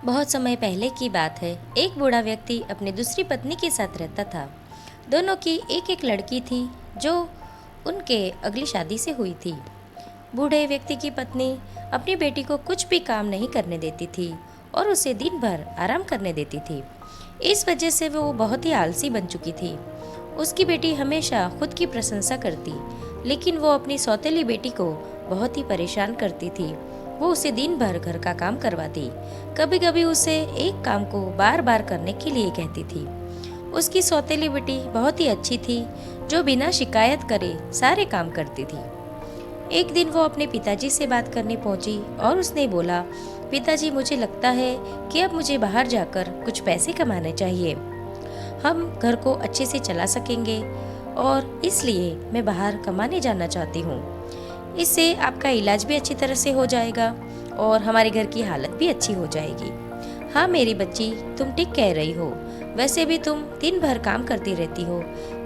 बहुत समय पहले की बात है। एक बूढ़ा व्यक्ति अपनी दूसरी पत्नी के साथ रहता था। दोनों की एक एक लड़की थी जो उनके अगली शादी से हुई थी। बूढ़े व्यक्ति की पत्नी अपनी बेटी को कुछ भी काम नहीं करने देती थी और उसे दिन भर आराम करने देती थी। इस वजह से वो बहुत ही आलसी बन चुकी थी। उसकी बेटी हमेशा खुद की प्रशंसा करती, लेकिन वो अपनी सौतेली बेटी को बहुत ही परेशान करती थी। वो उसे दिन भर घर का काम करवाती, कभी कभी उसे एक काम को बार बार करने के लिए कहती थी। उसकी सौतेली बेटी बहुत ही अच्छी थी, जो बिना शिकायत करे सारे काम करती थी। एक दिन वो अपने पिताजी से बात करने पहुंची और उसने बोला, पिताजी, मुझे लगता है कि अब मुझे बाहर जाकर कुछ पैसे कमाने चाहिए। हम घर को अच्छे से चला सकेंगे और इसलिए मैं बाहर कमाने जाना चाहती हूँ। इससे आपका इलाज भी अच्छी तरह से हो जाएगा और हमारे घर की हालत भी अच्छी हो जाएगी। हाँ मेरी बच्ची, तुम ठीक कह रही हो। वैसे भी तुम दिन भर काम करती रहती हो।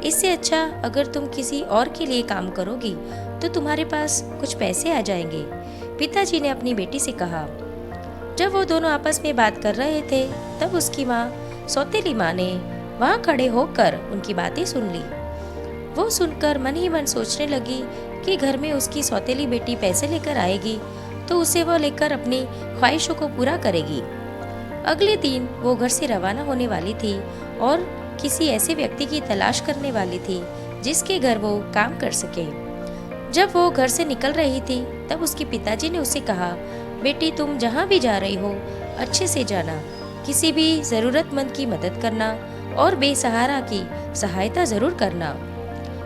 इससे अच्छा अगर तुम किसी और के लिए काम करोगी तो तुम्हारे पास कुछ पैसे आ जाएंगे, पिताजी ने अपनी बेटी से कहा। जब वो दोनों आपस में बात कर रहे थे तब उसकी माँ, सौतेली माँ ने वहाँ खड़े होकर उनकी बातें सुन ली। वो सुनकर मन ही मन सोचने लगी कि घर में उसकी सौतेली बेटी पैसे लेकर आएगी तो उसे वो लेकर अपनी ख्वाहिशों को पूरा करेगी। अगले दिन वो घर से रवाना होने वाली थी और किसी ऐसे व्यक्ति की तलाश करने वाली थी जिसके घर वो काम कर सके। जब वो घर से निकल रही थी तब उसके पिताजी ने उसे कहा, बेटी, तुम जहाँ भी जा रही हो अच्छे से जाना, किसी भी जरूरतमंद की मदद करना और बेसहारा की सहायता जरूर करना।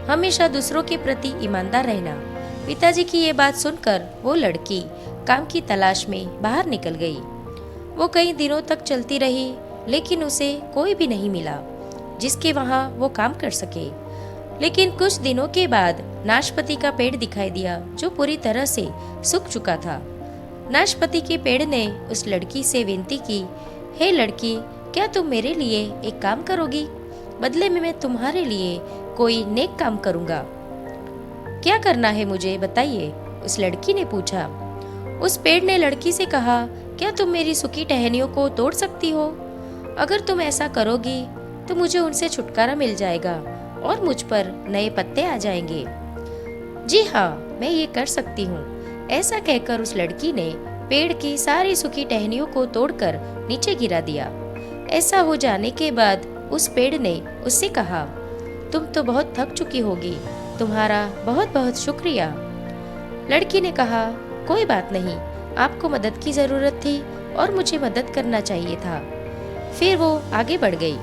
हमेशा दूसरों के प्रति ईमानदार रहना। पिताजी की ये बात सुनकर वो लड़की काम की तलाश में बाहर निकल गई। वो कई दिनों तक चलती रही, लेकिन उसे कोई भी नहीं मिला जिसके वहाँ वो काम कर सके। लेकिन कुछ दिनों के बाद नाशपाती का पेड़ दिखाई दिया जो पूरी तरह से सूख चुका था। नाशपाती के पेड़ ने उस लड़की से विनती की, हे लड़की, क्या तुम मेरे लिए एक काम करोगी? बदले में मैं तुम्हारे लिए कोई नेक काम करूंगा। क्या करना है मुझे बताइए, उस लड़की ने पूछा। उस पेड़ ने लड़की से कहा, क्या तुम मेरी सूखी टहनियों को तोड़ सकती हो? अगर तुम ऐसा करोगी तो मुझे उनसे छुटकारा मिल जाएगा और मुझ पर नए पत्ते आ जाएंगे। जी हाँ, मैं ये कर सकती हूँ, ऐसा कहकर उस लड़की ने पेड़ की सारी सूखी टहनियों को तोड़कर नीचे गिरा दिया। ऐसा हो जाने के बाद उस पेड़ ने उससे कहा, तुम तो बहुत थक चुकी होगी, तुम्हारा बहुत बहुत शुक्रिया। लड़की ने कहा, कोई बात नहीं, आपको मदद की जरूरत थी और मुझे मदद करना चाहिए था। फिर वो आगे बढ़ गई।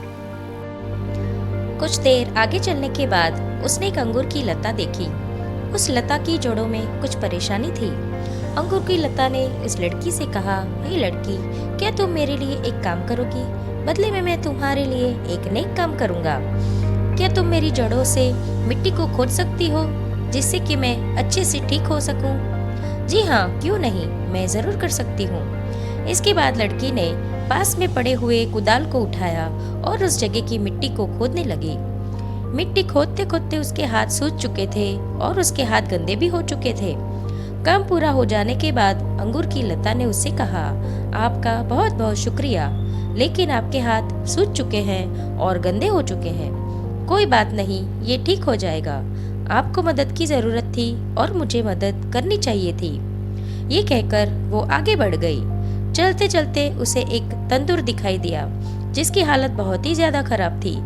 कुछ देर आगे चलने के बाद उसने एक अंगूर की लता देखी। उस लता की जड़ों में कुछ परेशानी थी। अंगूर की लता ने उस लड़की से कहा, हे लड़की, क्या तुम मेरे लिए एक काम करोगी? बदले में मैं तुम्हारे लिए एक नेक काम करूंगा। क्या तुम मेरी जड़ों से मिट्टी को खोद सकती हो जिससे कि मैं अच्छे से ठीक हो सकूं? जी हाँ, क्यों नहीं, मैं जरूर कर सकती हूँ। इसके बाद लड़की ने पास में पड़े हुए कुदाल को उठाया और उस जगह की मिट्टी को खोदने लगी। मिट्टी खोदते खोदते उसके हाथ सूज चुके थे और उसके हाथ गंदे भी हो चुके थे। काम पूरा हो जाने के बाद अंगूर की लता ने उससे कहा, आपका बहुत बहुत शुक्रिया, लेकिन आपके हाथ सूज चुके हैं और गंदे हो चुके हैं। कोई बात नहीं, ये ठीक हो जाएगा। आपको मदद की जरूरत थी और मुझे मदद करनी चाहिए थी। ये कहकर वो आगे बढ़ गई। चलते चलते उसे एक तंदूर दिखाई दिया जिसकी हालत बहुत ही ज्यादा खराब थी।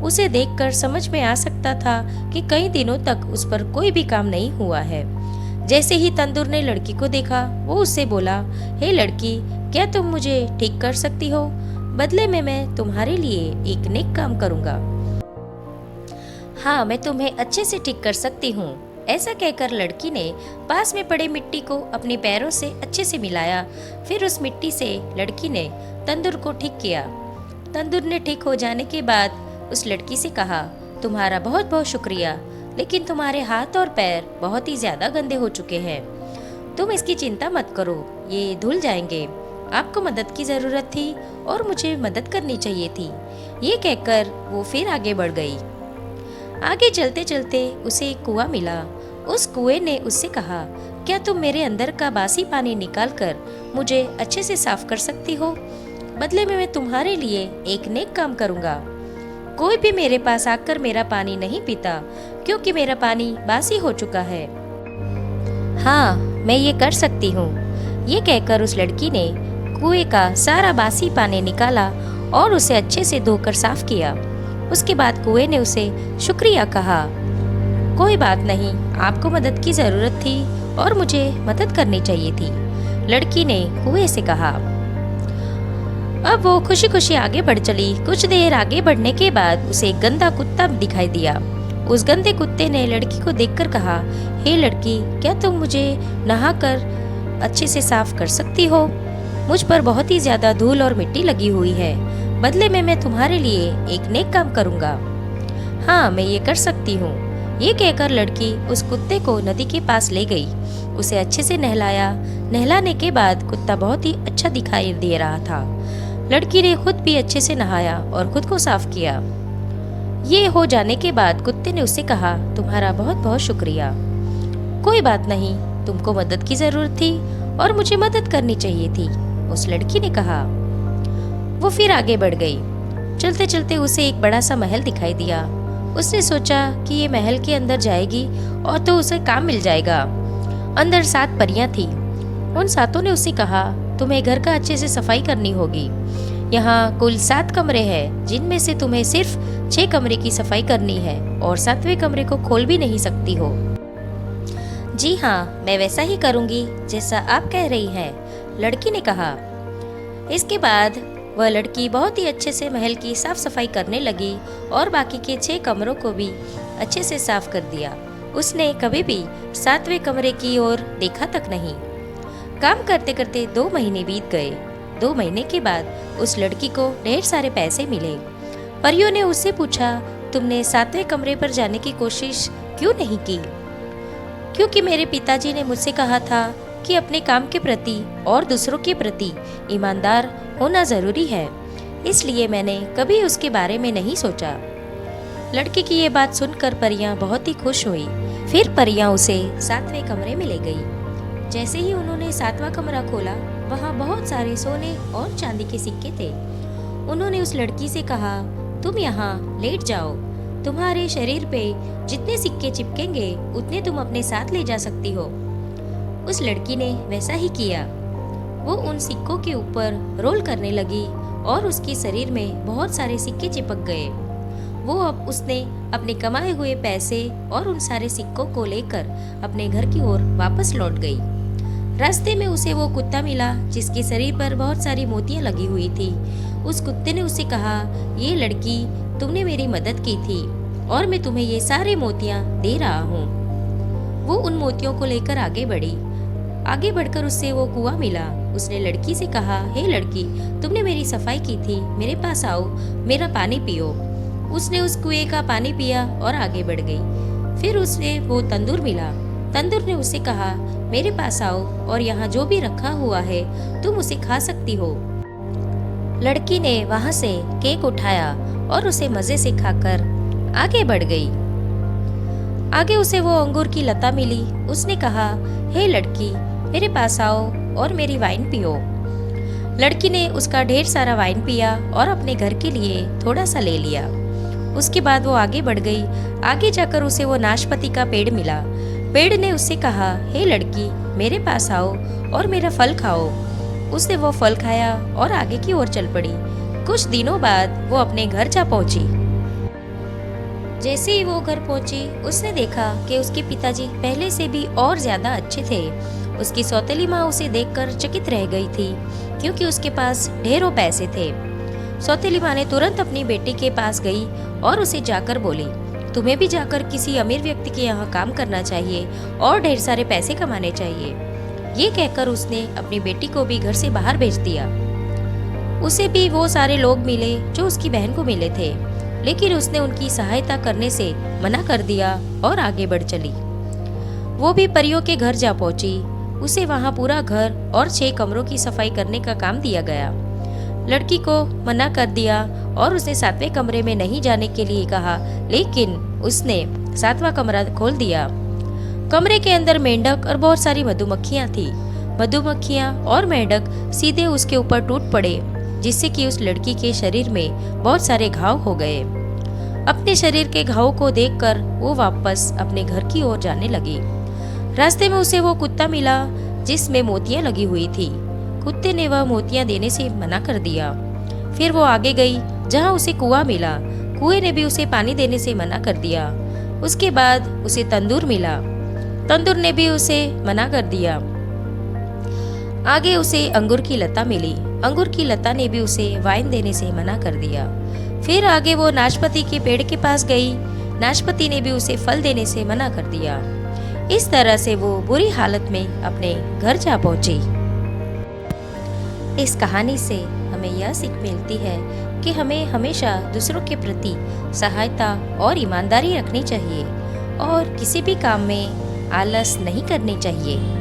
उसे देखकर समझ में आ सकता था कि कई दिनों तक उस पर कोई भी काम नहीं हुआ है। जैसे ही तंदूर ने लड़की को देखा, वो उससे बोला, हे लड़की, क्या तुम मुझे ठीक कर सकती हो? बदले में मैं तुम्हारे लिए एक नेक काम करूंगा। हाँ, मैं तुम्हें अच्छे से ठीक कर सकती हूँ। ऐसा कहकर लड़की ने पास में पड़े मिट्टी को अपने पैरों से अच्छे से मिलाया। फिर उस मिट्टी से लड़की ने तंदूर को ठीक किया। तंदूर ने ठीक हो जाने के बाद उस लड़की से कहा, तुम्हारा बहुत बहुत शुक्रिया, लेकिन तुम्हारे हाथ और पैर बहुत ही ज्यादा गंदे हो चुके हैं। तुम इसकी चिंता मत करो, ये धुल जाएंगे। आपको मदद की जरूरत थी और मुझे मदद करनी चाहिए थी। ये कहकर वो फिर आगे बढ़ गई। आगे चलते चलते उसे एक कुआं मिला। उस कुएं ने उससे कहा, क्या तुम मेरे अंदर का बासी पानी निकाल कर मुझे अच्छे से साफ कर सकती हो? बदले में मैं तुम्हारे लिए एक नेक काम करूंगा। कोई भी मेरे पास आकर मेरा पानी नहीं पीता, क्योंकि मेरा पानी बासी हो चुका है। हाँ, मैं ये कर सकती हूँ। ये कहकर उस लड़की ने कुएं का सारा बासी पानी निकाला और उसे अच्छे से धोकर साफ किया। उसके बाद कुएं ने उसे शुक्रिया कहा। कोई बात नहीं, आपको मदद की जरूरत थी और मुझे मदद करनी चाहिए थी, लड़की ने कुएं से कहा। अब वो खुशी खुशी आगे बढ़ चली। कुछ देर आगे बढ़ने के बाद उसे एक गंदा कुत्ता दिखाई दिया। उस गंदे कुत्ते ने लड़की को देखकर कहा, हे लड़की, क्या तुम मुझे नहाकर अच्छे से साफ कर सकती हो? मुझ पर बहुत ही ज्यादा धूल और मिट्टी लगी हुई है। बदले में मैं तुम्हारे लिए एक नेक काम करूंगा। हाँ, मैं ये कर सकती हूँ। ये कहकर लड़की उस कुत्ते को नदी के पास ले गई। उसे अच्छे से नहलाया। नहलाने के बाद कुत्ता बहुत ही अच्छा दिखाई दे रहा था। लड़की ने खुद भी अच्छे से नहाया और खुद को साफ किया। ये हो जाने के बाद कुत्ते ने उससे कहा, तुम्हारा बहुत बहुत शुक्रिया। कोई बात नहीं, तुमको मदद की जरूरत थी और मुझे मदद करनी चाहिए थी, उस लड़की ने कहा। वो फिर आगे बढ़ गई। चलते चलते उसे एक बड़ा सा महल दिखाई दिया। उसने सोचा कि ये महल के अंदर जाएगी और तो उसे काम मिल जाएगा। अंदर 7 परियां थी। उन 7 ने उससे कहा, तुम्हें घर का अच्छे से सफाई करनी होगी। यहाँ कुल 7 कमरे हैं, जिनमें से तुम्हें सिर्फ 6 कमरे की सफाई करनी है और 7वें कमरे को खोल भी नहीं सकती हो। जी हाँ, मैं वैसा ही करूँगी जैसा आप कह रही हैं, लड़की ने कहा। इसके बाद वह लड़की बहुत ही अच्छे से महल की साफ सफाई करने लगी और बाकी के 6 कमरों को भी अच्छे से साफ कर दिया। उसने कभी भी 7वें कमरे की ओर देखा तक नहीं। काम करते करते 2 महीने बीत गए। 2 महीने के बाद उस लड़की को ढेर सारे पैसे मिले। परियों ने उससे पूछा, तुमने 7वें कमरे पर जाने की कोशिश क्यों नहीं की? क्योंकि मेरे पिताजी ने मुझसे कहा था कि अपने काम के प्रति और दूसरों के प्रति ईमानदार होना जरूरी है, इसलिए मैंने कभी उसके बारे में नहीं सोचा। लड़की की ये बात सुनकर परियां बहुत ही खुश हुई। फिर परियां उसे 7वें कमरे में ले गई। जैसे ही उन्होंने 7वां कमरा खोला, वहाँ बहुत सारे सोने और चांदी के सिक्के थे। उन्होंने उस लड़की से कहा, तुम यहाँ लेट जाओ। तुम्हारे शरीर पे जितने सिक्के चिपकेंगे उतने तुम अपने साथ ले जा सकती हो। उस लड़की ने वैसा ही किया। वो उन सिक्कों के ऊपर रोल करने लगी और उसके शरीर में बहुत सारे सिक्के चिपक गए। वो अब उसने अपने कमाए हुए पैसे और उन सारे सिक्कों को लेकर अपने घर की ओर वापस लौट गई। रास्ते में उसे वो कुत्ता मिला जिसके शरीर पर बहुत सारी मोतियां लगी हुई थी। उस कुत्ते ने उससे कहा, ये लड़की, तुमने मेरी मदद की थी और मैं तुम्हें ये सारे मोतियां दे रहा हूँ। वो उन मोतियों को लेकर आगे बढ़ी। आगे बढ़कर उससे वो कुआं मिला। उसने लड़की से कहा, हे लड़की, तुमने मेरी सफाई की थी, मेरे पास आओ, मेरा पानी पियो। उसने उस कुएं का पानी पिया और आगे बढ़ गई। फिर उसे वो तंदूर मिला। तंदूर ने उससे कहा, मेरे पास आओ और यहाँ जो भी रखा हुआ है तुम उसे खा सकती हो। लड़की ने वहाँ से केक उठाया और उसे मजे से खाकर आगे बढ़ गई। आगे उसे वो अंगूर की लता मिली। उसने कहा, हे लड़की, मेरे पास आओ और मेरी वाइन पियो। लड़की ने उसका ढेर सारा वाइन पिया और अपने घर के लिए थोड़ा सा ले लिया। उसके बाद वो आगे बढ़ गई। आगे जाकर उसे वो नाशपाती का पेड़ मिला। पेड़ ने उससे कहा, हे लड़की, मेरे पास आओ और मेरा फल खाओ। उसने वो फल खाया और आगे की ओर चल पड़ी। कुछ दिनों बाद वो अपने घर जा पहुंची। जैसे ही वो घर पहुंची, उसने देखा कि उसके पिताजी पहले से भी और ज्यादा अच्छे थे। उसकी सौतेली माँ उसे देखकर चकित रह गई थी, क्योंकि उसके पास ढेरों पैसे थे। सौतेली माँ ने तुरंत अपनी बेटी के पास गई और उसे जाकर बोली, तुम्हें भी जाकर किसी अमीर व्यक्ति के यहाँ काम करना चाहिए और ढेर सारे पैसे कमाने चाहिए। ये कहकर उसने अपनी बेटी को भी घर से बाहर भेज दिया। उसे भी वो सारे लोग मिले जो उसकी बहन को मिले थे, लेकिन उसने उनकी सहायता करने से मना कर दिया और आगे बढ़ चली। वो भी परियों के घर जा पहुंची। उसे वहाँ पूरा घर और 6 कमरों की सफाई करने का काम दिया गया। लड़की को मना कर दिया और उसने 7वें कमरे में नहीं जाने के लिए कहा, लेकिन उसने 7वां कमरा खोल दिया। कमरे के अंदर मेंढक और बहुत सारी मधुमक्खियां थी। मधुमक्खियां और मेंढक सीधे उसके ऊपर टूट पड़े जिससे कि उस लड़की के शरीर में बहुत सारे घाव हो गए। अपने शरीर के घावों को देखकर वो वापस अपने घर की ओर जाने लगी। रास्ते में उसे वो कुत्ता मिला जिसमें मोतियां लगी हुई थी। कुत्ते ने वह मोतियां देने से मना कर दिया। फिर वो आगे गई जहां उसे कुआं मिला। कुएं ने भी उसे पानी देने से मना कर दिया। उसके बाद उसे तंदूर मिला। तंदूर ने भी उसे मना कर दिया। आगे उसे अंगूर की लता मिली। अंगूर की लता ने भी उसे वाइन देने से मना कर दिया। फिर आगे वो नाशपाती के पेड़ के पास गई। नाशपाती ने भी उसे फल देने से मना कर दिया। इस तरह से वो बुरी हालत में अपने घर जा पहुंची। इस कहानी से हमें यह सीख मिलती है कि हमें हमेशा दूसरों के प्रति सहायता और ईमानदारी रखनी चाहिए और किसी भी काम में आलस नहीं करनी चाहिए।